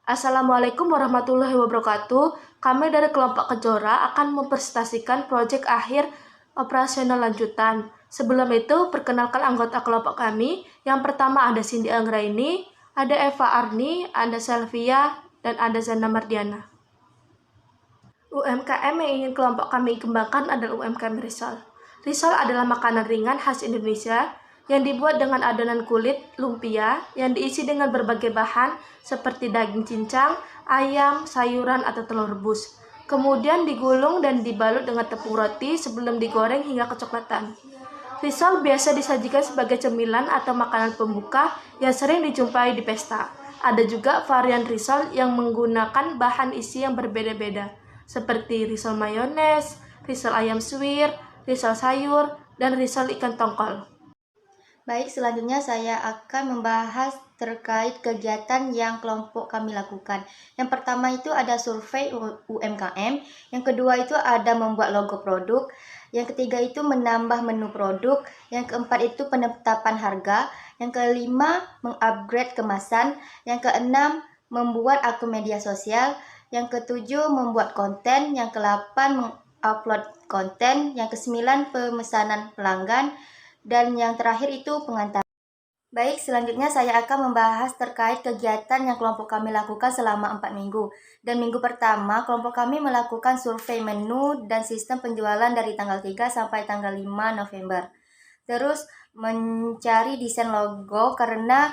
Assalamualaikum warahmatullahi wabarakatuh. Kami dari kelompok Kejora akan mempresentasikan proyek akhir operasional lanjutan. Sebelum itu, perkenalkan anggota kelompok kami. Yang pertama ada Cindy Anggraini, ada Eva Arni, ada Selvia, dan ada Zana Mardiana. UMKM yang ingin kelompok kami kembangkan adalah UMKM risol. Risol adalah makanan ringan khas Indonesia yang dibuat dengan adonan kulit lumpia yang diisi dengan berbagai bahan seperti daging cincang, ayam, sayuran, atau telur rebus. Kemudian digulung dan dibalut dengan tepung roti sebelum digoreng hingga kecoklatan. Risol biasa disajikan sebagai cemilan atau makanan pembuka yang sering dijumpai di pesta. Ada juga varian risol yang menggunakan bahan isi yang berbeda-beda, seperti risol mayones, risol ayam suwir, risol sayur, dan risol ikan tongkol. Baik, selanjutnya saya akan membahas terkait kegiatan yang kelompok kami lakukan. Yang pertama itu ada survei UMKM, yang kedua itu ada membuat logo produk, yang ketiga itu menambah menu produk, yang keempat itu penetapan harga, yang kelima mengupgrade kemasan, yang keenam membuat akun media sosial, yang ketujuh membuat konten, yang kedelapan mengupload konten, yang kesembilan pemesanan pelanggan, dan yang terakhir itu pengantar. Baik, selanjutnya saya akan membahas terkait kegiatan yang kelompok kami lakukan selama 4 minggu. Dan minggu pertama, kelompok kami melakukan survei menu dan sistem penjualan dari tanggal 3 sampai tanggal 5 November. Terus mencari desain logo karena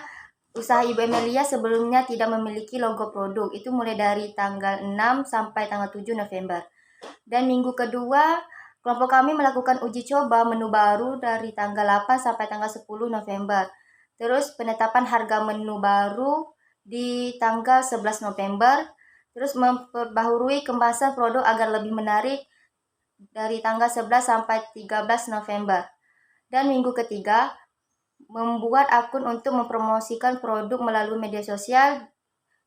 usaha Ibu Emilia sebelumnya tidak memiliki logo produk. Itu mulai dari tanggal 6 sampai tanggal 7 November. Dan minggu kedua, kelompok kami melakukan uji coba menu baru dari tanggal 8 sampai tanggal 10 November. Terus penetapan harga menu baru di tanggal 11 November. Terus memperbaharui kemasan produk agar lebih menarik dari tanggal 11 sampai 13 November. Dan minggu ketiga, membuat akun untuk mempromosikan produk melalui media sosial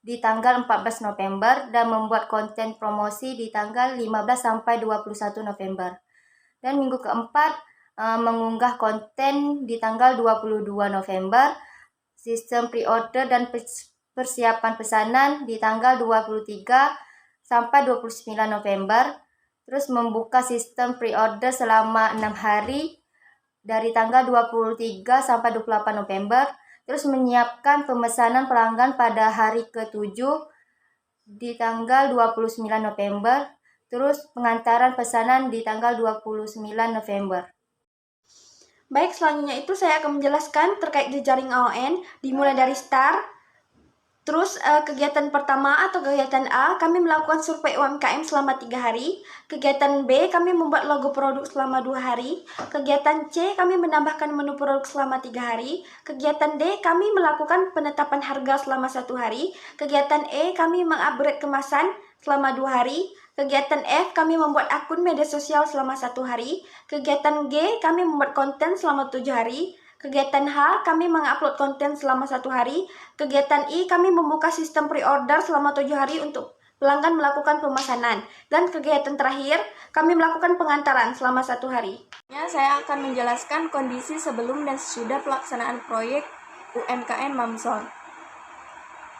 di tanggal 14 November dan membuat konten promosi di tanggal 15 sampai 21 November. Dan minggu keempat mengunggah konten di tanggal 22 November, sistem pre-order dan persiapan pesanan di tanggal 23 sampai 29 November, terus membuka sistem pre-order selama 6 hari dari tanggal 23 sampai 28 November, terus menyiapkan pemesanan pelanggan pada hari ke-7 di tanggal 29 November, terus pengantaran pesanan di tanggal 29 November. Baik, selanjutnya itu saya akan menjelaskan terkait jejaring AON, dimulai dari start. Terus kegiatan pertama atau kegiatan A, kami melakukan survei UMKM selama 3 hari. Kegiatan B, kami membuat logo produk selama 2 hari. Kegiatan C, kami menambahkan menu produk selama 3 hari. Kegiatan D, kami melakukan penetapan harga selama 1 hari. Kegiatan E, kami mengupgrade kemasan selama 2 hari. Kegiatan F, kami membuat akun media sosial selama 1 hari. Kegiatan G, kami membuat konten selama 7 hari. Kegiatan H, kami mengupload konten selama 1 hari. Kegiatan I, kami membuka sistem pre-order selama 7 hari untuk pelanggan melakukan pemesanan. Dan kegiatan terakhir, kami melakukan pengantaran selama 1 hari. Saya akan menjelaskan kondisi sebelum dan sesudah pelaksanaan proyek UMKM Mamsol.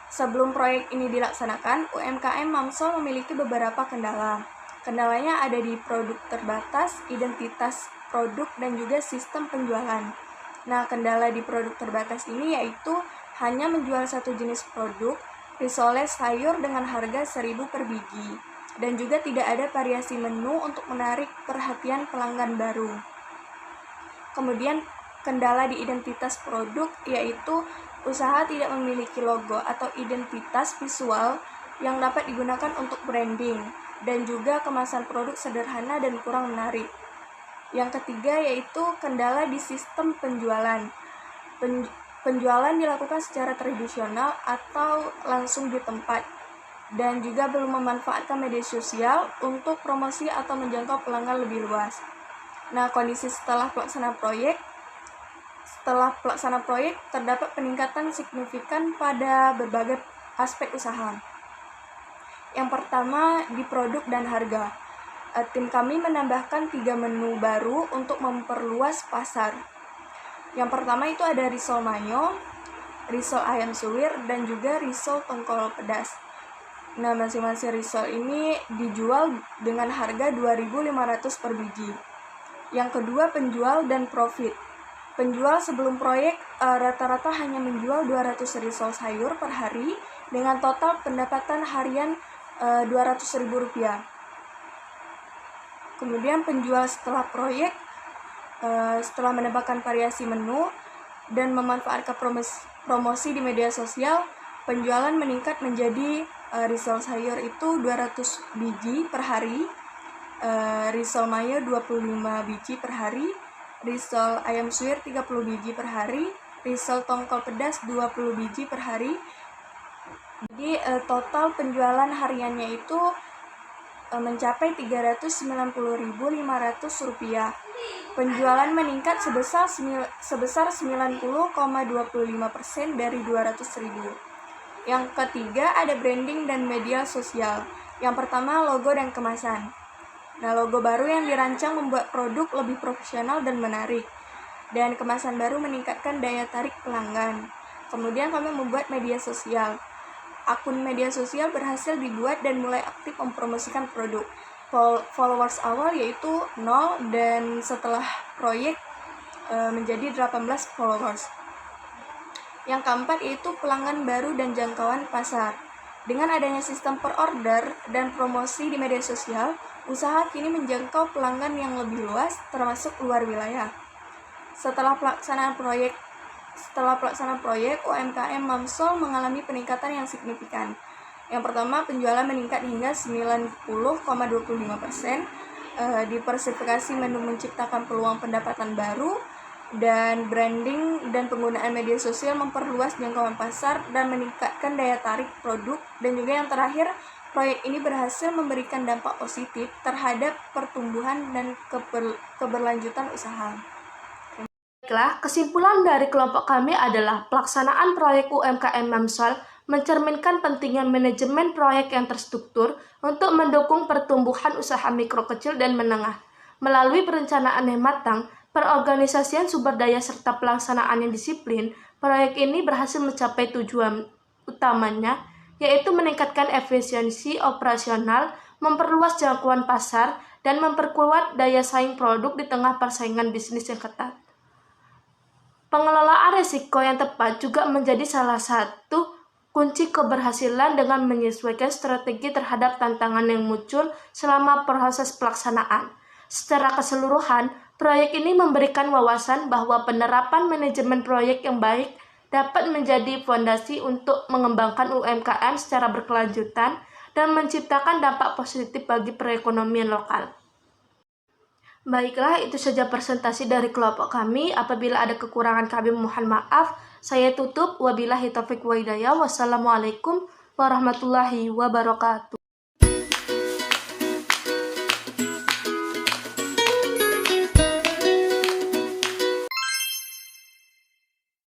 Sebelum proyek ini dilaksanakan, UMKM Mamsol memiliki beberapa kendala. Kendalanya ada di produk terbatas, identitas produk, dan juga sistem penjualan. Nah, kendala di produk terbatas ini yaitu hanya menjual satu jenis produk, risole sayur dengan harga 1.000 per biji, dan juga tidak ada variasi menu untuk menarik perhatian pelanggan baru. Kemudian, kendala di identitas produk yaitu usaha tidak memiliki logo atau identitas visual yang dapat digunakan untuk branding, dan juga kemasan produk sederhana dan kurang menarik. Yang ketiga yaitu kendala di sistem penjualan. Penjualan dilakukan secara tradisional atau langsung di tempat, dan juga belum memanfaatkan media sosial untuk promosi atau menjangkau pelanggan lebih luas. Nah, kondisi setelah pelaksanaan proyek terdapat peningkatan signifikan pada berbagai aspek usaha. Yang pertama di produk dan harga. Tim kami menambahkan 3 menu baru untuk memperluas pasar. Yang pertama itu ada risol mayo, risol ayam suwir, dan juga risol tongkol pedas. Nah, masing-masing risol ini dijual dengan harga 2.500 per biji. Yang kedua, penjual dan profit. Penjual sebelum proyek rata-rata hanya menjual 200 risol sayur per hari dengan total pendapatan harian Rp200.000. Kemudian penjual setelah proyek, setelah menambahkan variasi menu dan memanfaatkan promosi di media sosial, penjualan meningkat menjadi risol sayur itu 200 biji per hari, risol mayo 25 biji per hari, risol ayam suwir 30 biji per hari, risol tongkol pedas 20 biji per hari. Jadi total penjualan hariannya itu mencapai Rp390.500. Penjualan meningkat sebesar 90,25% dari 200.000. Yang ketiga ada branding dan media sosial. Yang pertama logo dan kemasan. Nah, logo baru yang dirancang membuat produk lebih profesional dan menarik. Dan kemasan baru meningkatkan daya tarik pelanggan. Kemudian kami membuat media sosial. Akun media sosial berhasil dibuat dan mulai aktif mempromosikan produk. Followers awal yaitu 0 dan setelah proyek menjadi 18 followers. Yang keempat yaitu pelanggan baru dan jangkauan pasar. Dengan adanya sistem per order dan promosi di media sosial, usaha kini menjangkau pelanggan yang lebih luas, termasuk luar wilayah. Setelah pelaksanaan proyek, UMKM Mamsol mengalami peningkatan yang signifikan. Yang pertama, penjualan meningkat hingga 90,25%, diversifikasi menu menciptakan peluang pendapatan baru, dan branding dan penggunaan media sosial memperluas jangkauan pasar dan meningkatkan daya tarik produk. Dan juga yang terakhir, proyek ini berhasil memberikan dampak positif terhadap pertumbuhan dan keberlanjutan usaha. Baiklah, kesimpulan dari kelompok kami adalah pelaksanaan proyek UMKM Mamsol mencerminkan pentingnya manajemen proyek yang terstruktur untuk mendukung pertumbuhan usaha mikro, kecil, dan menengah. Melalui perencanaan yang matang, perorganisasian sumber daya serta pelaksanaan yang disiplin, proyek ini berhasil mencapai tujuan utamanya, yaitu meningkatkan efisiensi operasional, memperluas jangkauan pasar, dan memperkuat daya saing produk di tengah persaingan bisnis yang ketat. Pengelolaan risiko yang tepat juga menjadi salah satu kunci keberhasilan dengan menyesuaikan strategi terhadap tantangan yang muncul selama proses pelaksanaan. Secara keseluruhan, proyek ini memberikan wawasan bahwa penerapan manajemen proyek yang baik dapat menjadi fondasi untuk mengembangkan UMKM secara berkelanjutan dan menciptakan dampak positif bagi perekonomian lokal. Baiklah, itu saja presentasi dari kelompok kami. Apabila ada kekurangan kami mohon maaf. Saya tutup. Wabillahi taufiq wa hidayah. Wassalamualaikum warahmatullahi wabarakatuh.